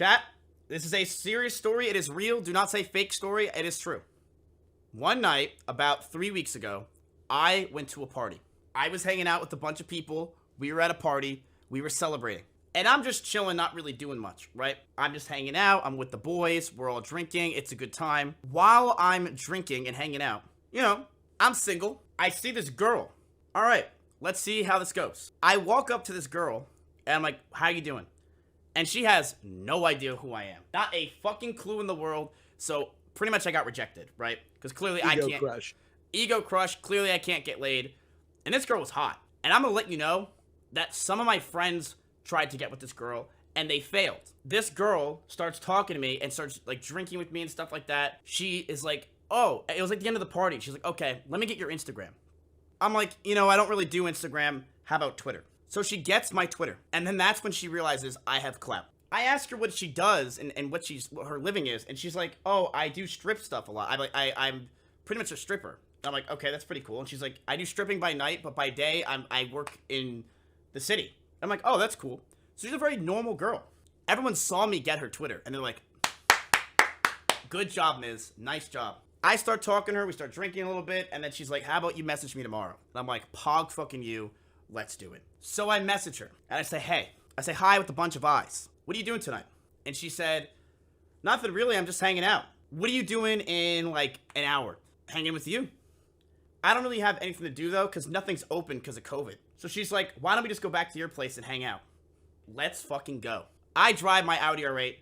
Chat, this is a serious story. It is real. Do not say fake story. It is true. One night, about 3 weeks ago, I went to a party. I was hanging out with a bunch of people. We were at a party. We were celebrating. And I'm just chilling, not really doing much, right? I'm just hanging out. I'm with the boys. We're all drinking. It's a good time. While I'm drinking and hanging out, I'm single. I see this girl. All right, let's see how this goes. I walk up to this girl, and I'm like, how you doing? And she has no idea who I am. Not a fucking clue in the world. So pretty much I got rejected, right? Because clearly I can't. Ego crush. Clearly I can't get laid. And this girl was hot. And I'm going to let you know that some of my friends tried to get with this girl, and they failed. This girl starts talking to me and starts, like, drinking with me and stuff like that. She is like, oh, it was like the end of the party. She's like, okay, let me get your Instagram. I'm like, I don't really do Instagram. How about Twitter? So she gets my Twitter, and then that's when she realizes I have clout. I asked her what she does and what her living is, and she's like, oh, I do strip stuff a lot. I'm pretty much a stripper. And I'm like, okay, that's pretty cool. And she's like, I do stripping by night, but by day, I work in the city. I'm like, oh, that's cool. So she's a very normal girl. Everyone saw me get her Twitter, and they're like, good job, Miz. Nice job. I start talking to her. We start drinking a little bit, and then she's like, how about you message me tomorrow? And I'm like, pog fucking you. Let's do it. So I message her, and I say, hey. I say hi with a bunch of eyes. What are you doing tonight? And she said, nothing really. I'm just hanging out. What are you doing in, like, an hour? Hanging with you. I don't really have anything to do, though, because nothing's open because of COVID. So she's like, why don't we just go back to your place and hang out? Let's fucking go. I drive my Audi R8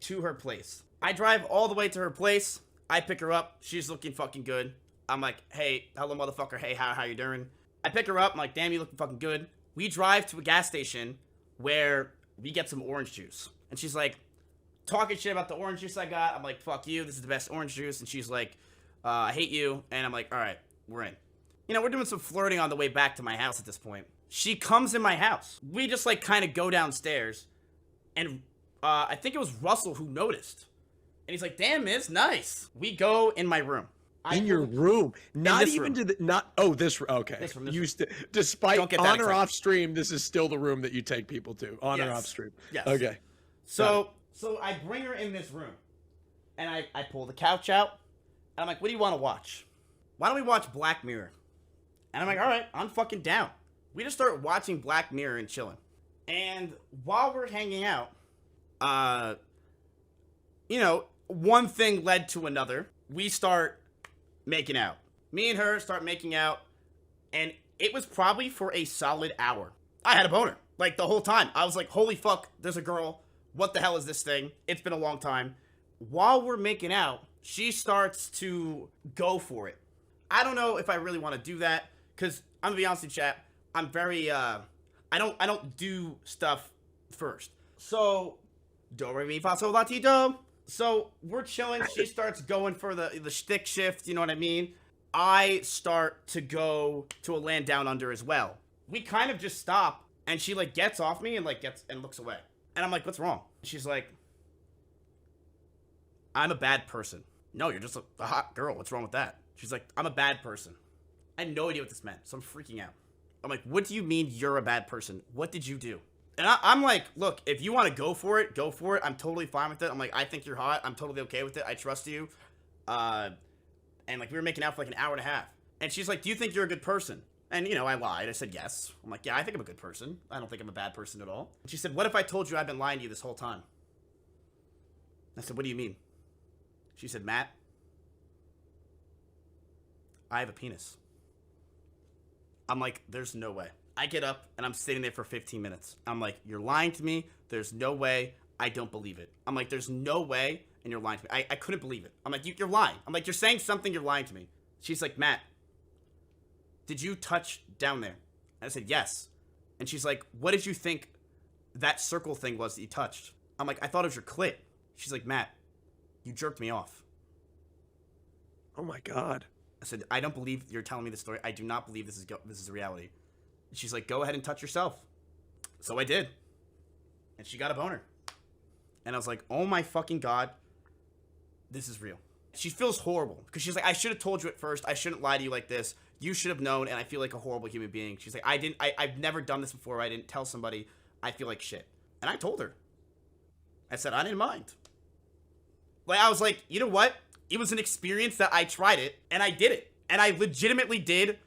to her place. I drive all the way to her place. I pick her up. She's looking fucking good. I'm like, hey, hello, motherfucker. Hey, how you doing? I pick her up. I'm like, damn, you looking fucking good. We drive to a gas station where we get some orange juice. And she's like, talking shit about the orange juice I got. I'm like, fuck you. This is the best orange juice. And she's like, I hate you. And I'm like, all right, we're in. We're doing some flirting on the way back to my house at this point. She comes in my house. We just, like, kind of go downstairs. And I think it was Russell who noticed. And he's like, damn, Miz, nice. We go in my room. In your room, not even to the okay. This room. Despite on or off stream, this is still the room that you take people to on or off stream. Yes. Okay. So I bring her in this room, and I pull the couch out, and I'm like, what do you want to watch? Why don't we watch Black Mirror? And I'm like, all right, I'm fucking down. We just start watching Black Mirror and chilling. And while we're hanging out, one thing led to another. We start making out. Me and her start making out, and it was probably for a solid hour. I had a boner, like, the whole time. I was like, holy fuck, there's a girl. What the hell is this thing? It's been a long time. While we're making out, she starts to go for it. I don't know if I really want to do that, because I'm gonna be honest with you, chat, I'm very, I don't do stuff first. So, do, re, mi, fa, sol, la, ti, do. So, we're chilling. She starts going for the stick shift, you know what I mean? I start to go to a land down under as well. We kind of just stop, and she, like, gets off me and, like, looks away. And I'm like, what's wrong? She's like, I'm a bad person. No, you're just a hot girl. What's wrong with that? She's like, I'm a bad person. I had no idea what this meant, so I'm freaking out. I'm like, what do you mean you're a bad person? What did you do? And I'm like, look, if you want to go for it, go for it. I'm totally fine with it. I'm like, I think you're hot. I'm totally okay with it. I trust you. And, like, we were making out for, like, an hour and a half. And she's like, do you think you're a good person? And, I lied. I said yes. I'm like, yeah, I think I'm a good person. I don't think I'm a bad person at all. And she said, what if I told you I've been lying to you this whole time? I said, what do you mean? She said, Matt, I have a penis. I'm like, there's no way. I get up, and I'm sitting there for 15 minutes. I'm like, you're lying to me. There's no way. I don't believe it. I'm like, there's no way, and you're lying to me. I couldn't believe it. I'm like, you're lying. I'm like, you're saying something, you're lying to me. She's like, Matt, did you touch down there? And I said, yes. And she's like, what did you think that circle thing was that you touched? I'm like, I thought it was your clit. She's like, Matt, you jerked me off. Oh, my God. I said, I don't believe you're telling me this story. I do not believe this is a reality. And she's like, go ahead and touch yourself. So I did. And she got a boner. And I was like, oh my fucking God, this is real. She feels horrible because she's like, I should have told you at first. I shouldn't lie to you like this. You should have known, and I feel like a horrible human being. She's like, I've never done this before. I didn't tell somebody. I feel like shit. And I told her. I said, I didn't mind. Like, I was like, you know what? It was an experience that I tried it, and I did it. And I legitimately did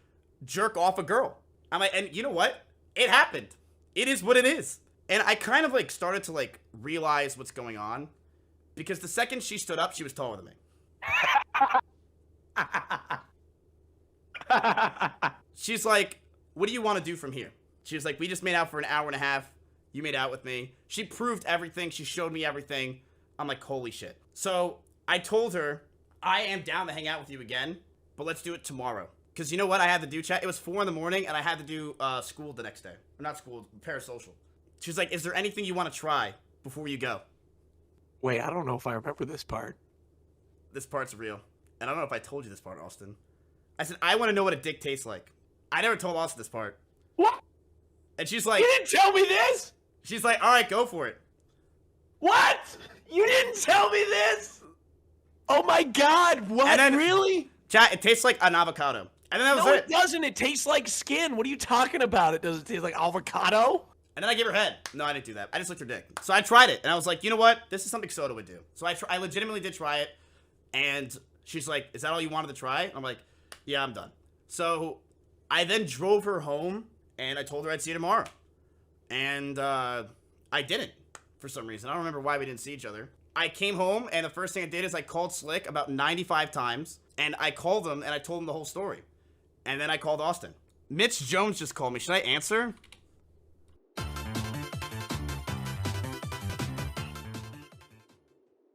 jerk off a girl. I'm like, and you know what? It happened. It is what it is. And I kind of, like, started to, like, realize what's going on. Because the second she stood up, she was taller than me. She's like, what do you want to do from here? She was like, we just made out for an hour and a half. You made out with me. She proved everything. She showed me everything. I'm like, holy shit. So I told her, I am down to hang out with you again, but let's do it tomorrow. Because you know what I had to do, chat? It was 4 in the morning, and I had to do school the next day. Or not school, parasocial. She's like, is there anything you want to try before you go? Wait, I don't know if I remember this part. This part's real. And I don't know if I told you this part, Austin. I said, I want to know what a dick tastes like. I never told Austin this part. What? And she's like... You didn't tell me this? She's like, all right, go for it. What? You didn't tell me this? Oh my god, what? And then, really? Chat, it tastes like an avocado. And then that was No, it. it doesn't. It tastes like skin. What are you talking about? It doesn't taste like avocado? And then I gave her head. No, I didn't do that. I just licked her dick. So I tried it, and I was like, you know what? This is something Soda would do. So I legitimately did try it, and she's like, is that all you wanted to try? I'm like, yeah, I'm done. So I then drove her home, and I told her I'd see her tomorrow. And I didn't, for some reason. I don't remember why we didn't see each other. I came home, and the first thing I did is I called Slick about 95 times, and I called him, and I told him the whole story. And then I called Austin. Mitch Jones just called me. Should I answer?